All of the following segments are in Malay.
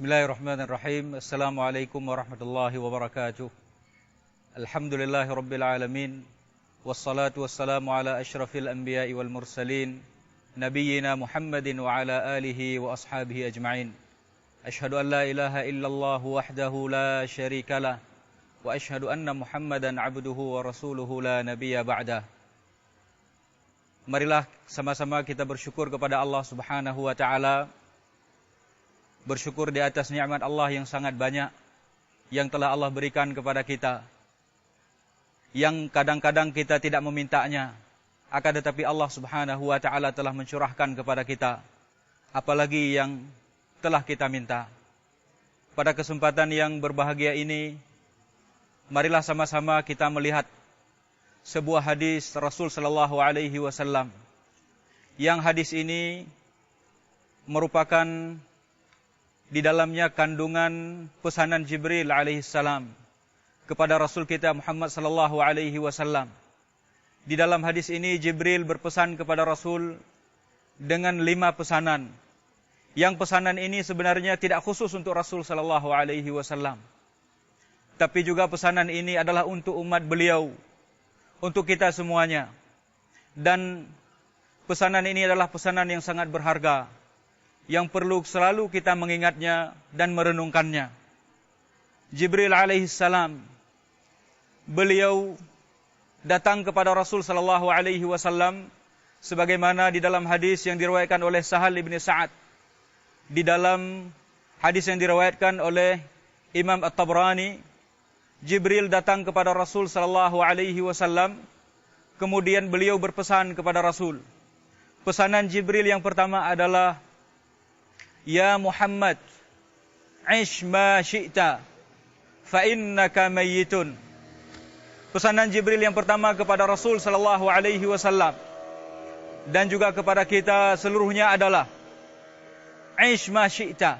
Bismillahirrahmanirrahim. Assalamualaikum warahmatullahi wabarakatuh. Alhamdulillahi rabbil alamin. Wassalatu wassalamu ala asyrafil anbiya'i wal mursalin, nabiyyina Muhammadin wa ala alihi wa ashabihi ajma'in. Ashhadu an la ilaha illallah wahdahu la syarikalah, wa ashhadu anna Muhammadan abduhu wa rasuluhu la nabiyya ba'dah. Marilah sama-sama kita bersyukur kepada Allah Subhanahu wa taala. Bersyukur di atas nikmat Allah yang sangat banyak yang telah Allah berikan kepada kita, yang kadang-kadang kita tidak memintanya, akan tetapi Allah Subhanahu wa taala telah mencurahkan kepada kita, apalagi yang telah kita minta. Pada kesempatan yang berbahagia ini, marilah sama-sama kita melihat sebuah hadis Rasul sallallahu alaihi wasallam, yang hadis ini merupakan di dalamnya kandungan pesanan Jibril alaihissalam kepada Rasul kita Muhammad sallallahu alaihi wasallam. Di dalam hadis ini Jibril berpesan kepada Rasul dengan 5 pesanan. Yang pesanan ini sebenarnya tidak khusus untuk Rasul sallallahu alaihi wasallam, tapi juga pesanan ini adalah untuk umat beliau, untuk kita semuanya. Dan pesanan ini adalah pesanan yang sangat berharga, yang perlu selalu kita mengingatnya dan merenungkannya. Jibril alaihissalam, beliau datang kepada Rasul sallallahu alaihi wasallam sebagaimana di dalam hadis yang diriwayatkan oleh Sahal bin Sa'ad, di dalam hadis yang diriwayatkan oleh Imam At-Tabrani. Jibril datang kepada Rasul sallallahu alaihi wasallam, kemudian beliau berpesan kepada Rasul. Pesanan Jibril yang pertama adalah, Ya Muhammad, ish ma syi'ta, fa innaka mayyitun. Pesanan Jibril yang pertama kepada Rasul sallallahu alaihi wasallam dan juga kepada kita seluruhnya adalah, ish ma syi'ta.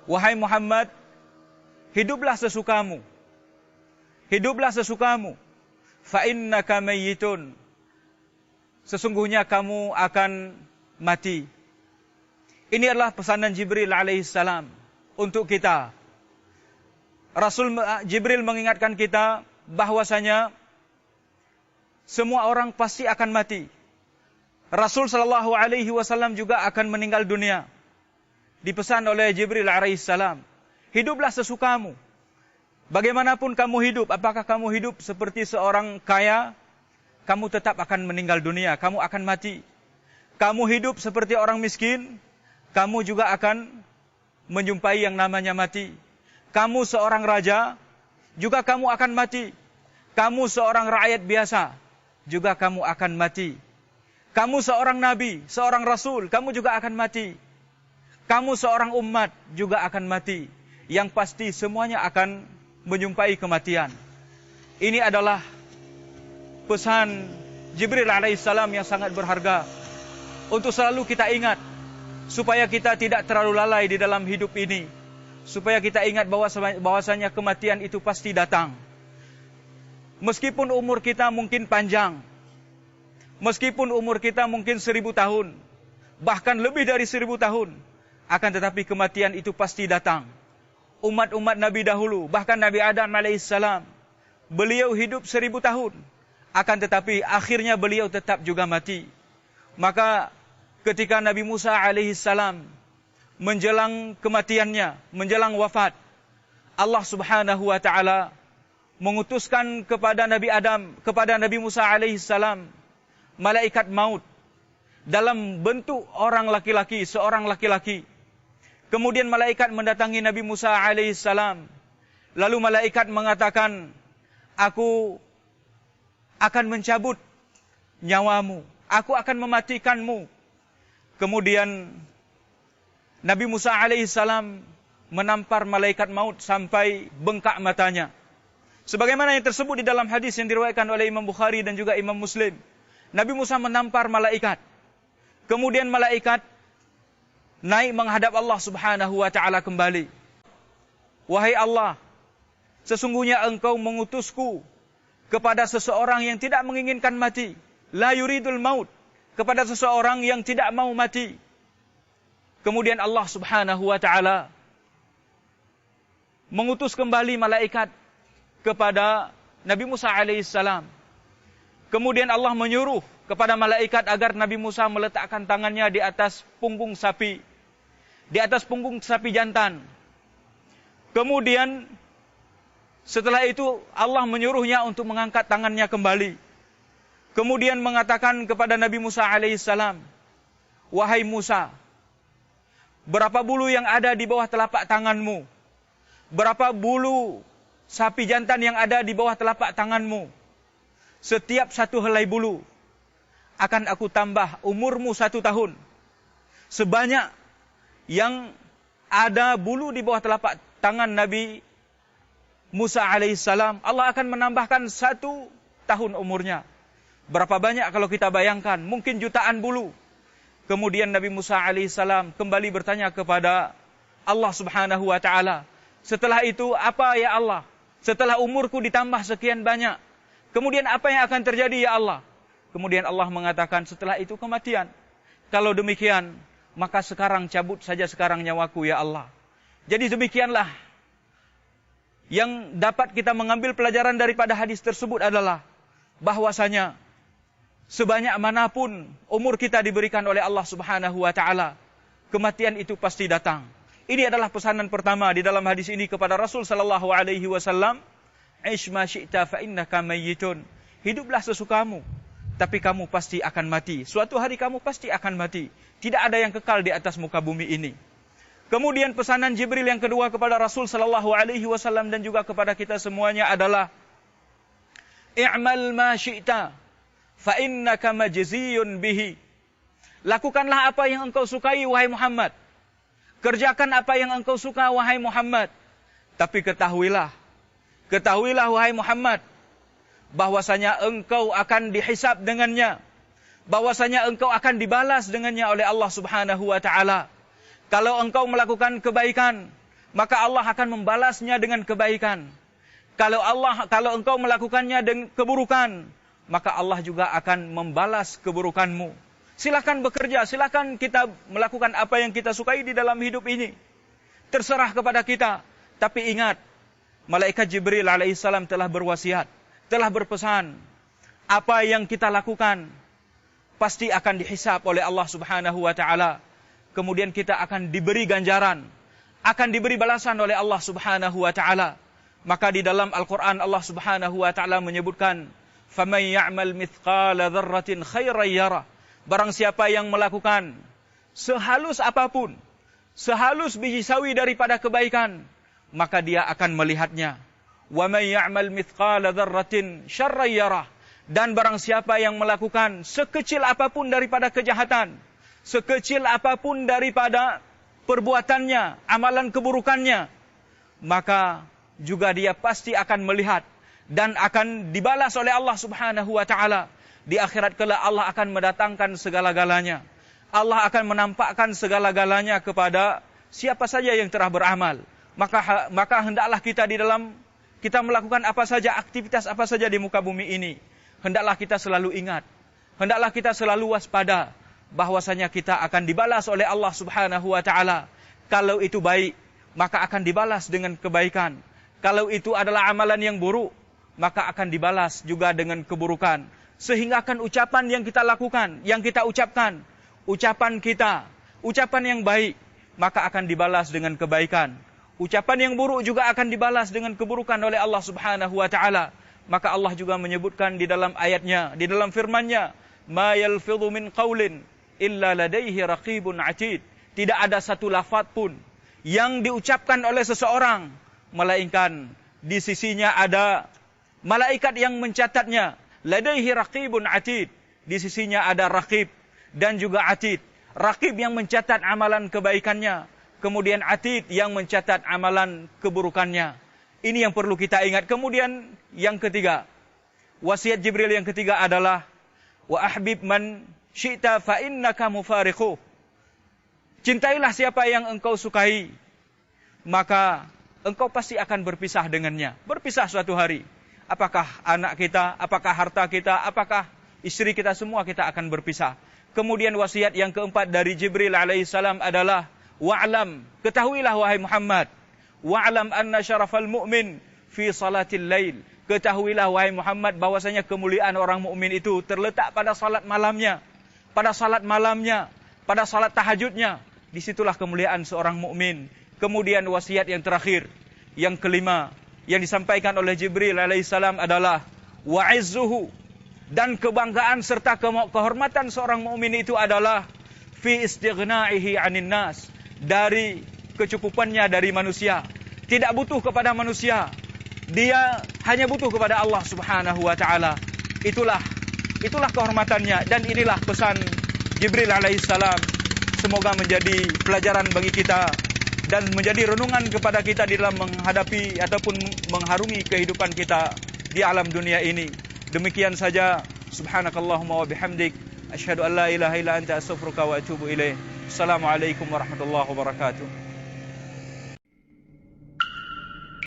Wahai Muhammad, hiduplah sesukamu. Hiduplah sesukamu. Fa innaka mayyitun. Sesungguhnya kamu akan mati. Ini adalah pesanan Jibril alaihissalam untuk kita. Jibril mengingatkan kita bahwasanya semua orang pasti akan mati. Rasul sallallahu alaihi wasallam juga akan meninggal dunia. Dipesan oleh Jibril alaihissalam, hiduplah sesukamu. Bagaimanapun kamu hidup, apakah kamu hidup seperti seorang kaya, kamu tetap akan meninggal dunia, kamu akan mati. Kamu hidup seperti orang miskin, kamu juga akan menjumpai yang namanya mati. Kamu seorang raja, juga kamu akan mati. Kamu seorang rakyat biasa, juga kamu akan mati. Kamu seorang nabi, seorang rasul, kamu juga akan mati. Kamu seorang umat, juga akan mati. Yang pasti semuanya akan menjumpai kematian. Ini adalah pesan Jibril alaihissalam yang sangat berharga untuk selalu kita ingat, supaya kita tidak terlalu lalai di dalam hidup ini, supaya kita ingat bahwasanya kematian itu pasti datang. Meskipun umur kita mungkin panjang, meskipun umur kita mungkin 1000 tahun, bahkan lebih dari 1000 tahun, akan tetapi kematian itu pasti datang. Umat-umat Nabi dahulu, bahkan Nabi Adam alaihissalam, beliau hidup 1000 tahun, akan tetapi akhirnya beliau tetap juga mati. Maka ketika Nabi Musa alaihissalam menjelang kematiannya, menjelang wafat, Allah Subhanahu wa taala mengutuskan kepada Nabi Adam, kepada Nabi Musa alaihissalam, malaikat maut dalam bentuk orang laki-laki, seorang laki-laki. Kemudian malaikat mendatangi Nabi Musa alaihissalam. Lalu malaikat mengatakan, aku akan mencabut nyawamu, aku akan mematikanmu. Kemudian Nabi Musa alaihissalam menampar malaikat maut sampai bengkak matanya. Sebagaimana yang tersebut di dalam hadis yang diriwayatkan oleh Imam Bukhari dan juga Imam Muslim. Nabi Musa menampar malaikat. Kemudian malaikat naik menghadap Allah Subhanahu wa taala kembali. Wahai Allah, sesungguhnya engkau mengutusku kepada seseorang yang tidak menginginkan mati. La yuridul maut. Kepada seseorang yang tidak mau mati. Kemudian Allah Subhanahu wa taala mengutus kembali malaikat kepada Nabi Musa alaihissalam. Kemudian Allah menyuruh kepada malaikat agar Nabi Musa meletakkan tangannya di atas punggung sapi, di atas punggung sapi jantan. Kemudian setelah itu Allah menyuruhnya untuk mengangkat tangannya kembali. Kemudian mengatakan kepada Nabi Musa alaihissalam, wahai Musa, berapa bulu yang ada di bawah telapak tanganmu? Berapa bulu sapi jantan yang ada di bawah telapak tanganmu? Setiap satu helai bulu akan aku tambah umurmu 1 tahun. Sebanyak yang ada bulu di bawah telapak tangan Nabi Musa alaihissalam, Allah akan menambahkan 1 tahun umurnya. Berapa banyak kalau kita bayangkan, mungkin jutaan bulu. Kemudian Nabi Musa alaihissalam kembali bertanya kepada Allah subhanahu wa ta'ala, setelah itu apa ya Allah? Setelah umurku ditambah sekian banyak, kemudian apa yang akan terjadi ya Allah? Kemudian Allah mengatakan, setelah itu kematian. Kalau demikian, maka sekarang cabut saja sekarang nyawaku ya Allah. Jadi demikianlah yang dapat kita mengambil pelajaran daripada hadis tersebut adalah bahwasanya sebanyak manapun umur kita diberikan oleh Allah subhanahu wa ta'ala, kematian itu pasti datang. Ini adalah pesanan pertama di dalam hadis ini kepada Rasul sallallahu alaihi wasallam. Ish ma syi'ta fa innaka mayyitun. Hiduplah sesukamu, tapi kamu pasti akan mati. Suatu hari kamu pasti akan mati. Tidak ada yang kekal di atas muka bumi ini. Kemudian pesanan Jibril yang kedua kepada Rasul sallallahu alaihi wasallam dan juga kepada kita semuanya adalah i'mal ma syi'ta fa innaka majziyun bihi. Lakukanlah apa yang engkau sukai wahai Muhammad. Kerjakan apa yang engkau suka wahai Muhammad. Tapi ketahuilah wahai Muhammad, bahwasanya engkau akan dihisab dengannya, bahwasanya engkau akan dibalas dengannya oleh Allah subhanahu wa ta'ala. Kalau engkau melakukan kebaikan, maka Allah akan membalasnya dengan kebaikan. Kalau engkau melakukannya dengan keburukan, maka Allah juga akan membalas keburukanmu. Silakan bekerja, silakan kita melakukan apa yang kita sukai di dalam hidup ini. Terserah kepada kita. Tapi ingat, malaikat Jibril alaihissalam telah berwasiat, telah berpesan, apa yang kita lakukan pasti akan dihisab oleh Allah subhanahu wa ta'ala. Kemudian kita akan diberi ganjaran, akan diberi balasan oleh Allah subhanahu wa ta'ala. Maka di dalam Al-Quran Allah subhanahu wa ta'ala menyebutkan, فَمَنْ يَعْمَلْ مِثْقَالَ ذَرَّةٍ خَيْرًا يَرَهُ. Barang siapa yang melakukan sehalus apapun, sehalus biji sawi daripada kebaikan, maka dia akan melihatnya. وَمَنْ يَعْمَلْ مِثْقَالَ ذَرَّةٍ شَرًّا يَرَهُ. Dan barang siapa yang melakukan sekecil apapun daripada kejahatan, sekecil apapun daripada perbuatannya, amalan keburukannya, maka juga dia pasti akan melihat dan akan dibalas oleh Allah subhanahu wa ta'ala. Di akhirat kelak Allah akan mendatangkan segala-galanya. Allah akan menampakkan segala-galanya kepada siapa saja yang telah beramal. Maka hendaklah kita kita melakukan apa saja, aktivitas apa saja di muka bumi ini, hendaklah kita selalu ingat, hendaklah kita selalu waspada, bahwasanya kita akan dibalas oleh Allah subhanahu wa ta'ala. Kalau itu baik, maka akan dibalas dengan kebaikan. Kalau itu adalah amalan yang buruk, maka akan dibalas juga dengan keburukan. Sehingga akan ucapan yang kita lakukan, yang kita ucapkan, ucapan yang baik, maka akan dibalas dengan kebaikan. Ucapan yang buruk juga akan dibalas dengan keburukan oleh Allah subhanahu wa ta'ala. Maka Allah juga menyebutkan di dalam ayatnya, di dalam firman-Nya, ma yalfidhu min qaulin illa ladaihi raqibun atid. Tidak ada satu lafaz pun yang diucapkan oleh seseorang, melainkan di sisinya ada malaikat yang mencatatnya. Ladaihi raqibun atid. Di sisinya ada raqib dan juga atid. Raqib yang mencatat amalan kebaikannya, kemudian atid yang mencatat amalan keburukannya. Ini yang perlu kita ingat. Kemudian yang ketiga, wasiat Jibril yang ketiga adalah wa ahbib man syi'ta fa innaka mufariquh. Cintailah siapa yang engkau sukai, maka engkau pasti akan berpisah dengannya. Berpisah suatu hari. Apakah anak kita, apakah harta kita, apakah istri kita, semua kita akan berpisah. Kemudian wasiat yang keempat dari Jibril alaihissalam adalah wa'lam, ketahuilah wahai Muhammad, Wa'lam anna syarafal mu'min fi salatil lail. Ketahuilah wahai Muhammad bahwasanya kemuliaan orang mukmin itu terletak pada salat malamnya, pada salat malamnya, pada salat tahajudnya. Disitulah kemuliaan seorang mukmin. Kemudian wasiat yang terakhir, yang kelima, yang disampaikan oleh Jibril alaihissalam adalah wa'izzuhu, dan kebanggaan serta kehormatan seorang mukmin itu adalah fi istighnaihi 'anil nas, dari kecukupannya dari manusia. Tidak butuh kepada manusia. Dia hanya butuh kepada Allah Subhanahu wa taala. Itulah kehormatannya, dan inilah pesan Jibril alaihissalam. Semoga menjadi pelajaran bagi kita dan menjadi renungan kepada kita di dalam menghadapi ataupun mengharungi kehidupan kita di alam dunia ini. Demikian saja. Subhanakallahumma wa bihamdik, asyhadu an la ilaha illa anta astaghfiruka wa atubu ilaik. Assalamualaikum warahmatullahi wabarakatuh.